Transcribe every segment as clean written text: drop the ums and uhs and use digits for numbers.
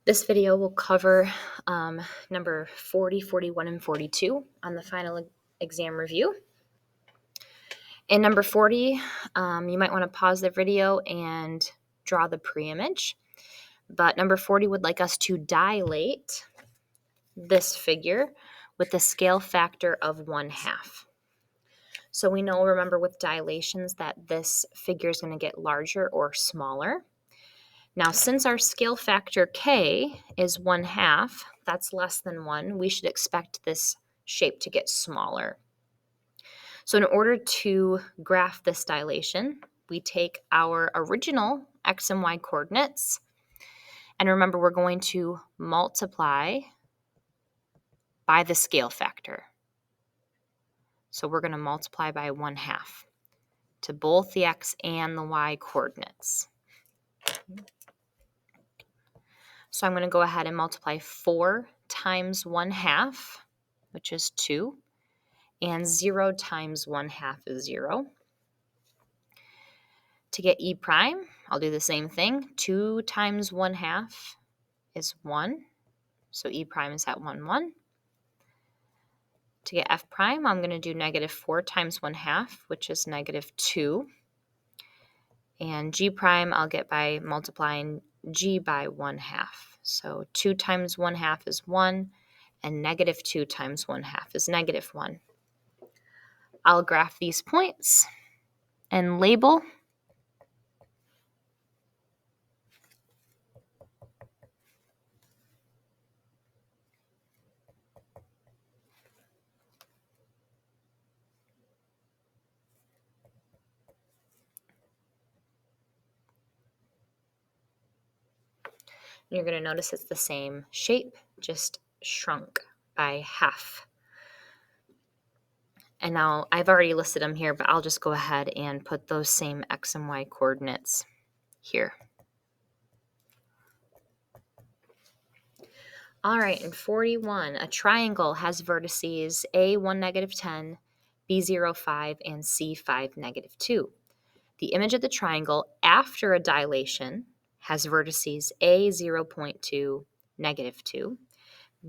This video will cover number 40, 41, and 42 on the final exam review. In number 40, you might want to pause the video and draw the pre-image. But number 40 would like us to dilate this figure with a scale factor of 1/2. So we know, remember with dilations, that this figure is going to get larger or smaller. Now, since our scale factor k is 1/2, that's less than 1, we should expect this shape to get smaller. So in order to graph this dilation, we take our original x and y coordinates, and remember we're going to multiply by the scale factor. So we're going to multiply by 1/2 to both the x and the y coordinates. So I'm going to go ahead and multiply 4 times 1/2, which is 2, and 0 times 1/2 is 0. To get e prime, I'll do the same thing. 2 times 1/2 is 1, so e prime is at 1, 1. To get f prime, I'm going to do -4 times 1/2, which is -2. And g prime, I'll get by multiplying g by 1/2. So 2 times 1/2 is 1, and -2 times 1/2 is -1. I'll graph these points and label. You're going to notice it's the same shape, just shrunk by half. And now I've already listed them here, but I'll just go ahead and put those same x and y coordinates here. All right, in 41, a triangle has vertices A 1, -10, B 0, 5, and C 5, -2. The image of the triangle after a dilation has vertices A 0.2, -2,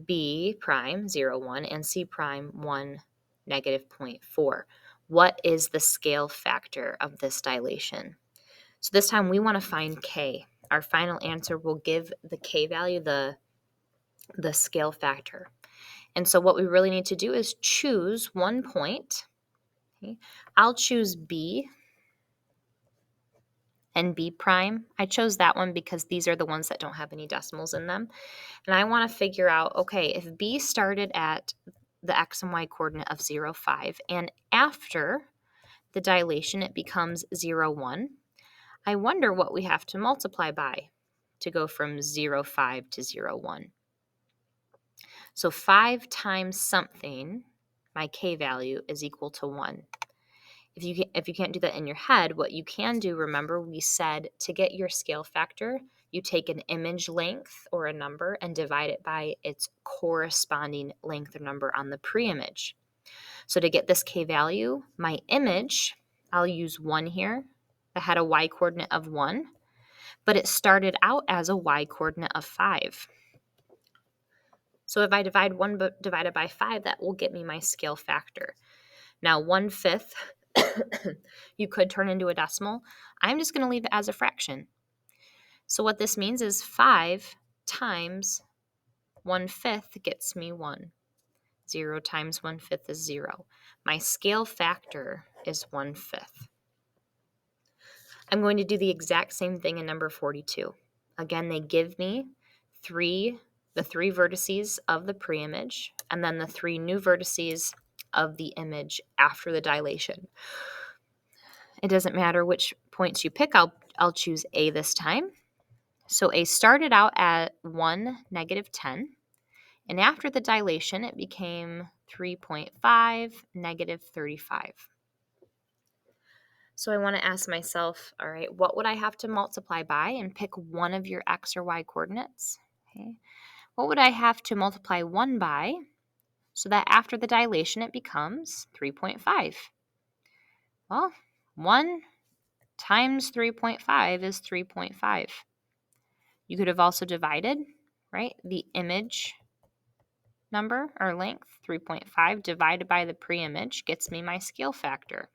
B prime 0, 1, and C prime 1, -0.4. What is the scale factor of this dilation? So this time we want to find K. Our final answer will give the K value, the scale factor. And so what we really need to do is choose one point. Okay. I'll choose B and B prime. I chose that one because these are the ones that don't have any decimals in them. And I want to figure out, okay, if B started at the x and y coordinate of 0, 5, and after the dilation it becomes 0, 1, I wonder what we have to multiply by to go from 0, 5 to 0, 1. So 5 times something, my K value, is equal to 1. If you can't do that in your head, what you can do, remember we said to get your scale factor, you take an image length or a number and divide it by its corresponding length or number on the pre-image. So to get this K value, my image, I'll use 1 here. That had a y coordinate of 1, but it started out as a y coordinate of 5. So if I divide 1 divided by 5, that will get me my scale factor. Now 1/5, you could turn into a decimal. I'm just going to leave it as a fraction. So what this means is 5 times 1/5 gets me 1. 0 times 1/5 is 0. My scale factor is 1/5. I'm going to do the exact same thing in number 42. Again, they give me the three vertices of the pre-image, and then the 3 new vertices of the image after the dilation. It doesn't matter which points you pick. I'll choose A this time. So A started out at 1, -10, and after the dilation, it became 3.5, -35. So I want to ask myself, all right, what would I have to multiply by, and pick one of your x or y coordinates? Okay. What would I have to multiply 1 by so that after the dilation it becomes 3.5? Well, 1 times 3.5 is 3.5. You could have also divided. right? The image number or length, 3.5 divided by the pre-image gets me my scale factor.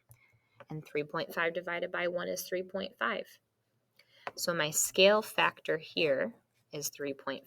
And 3.5 divided by 1 is 3.5. So my scale factor here is 3.5.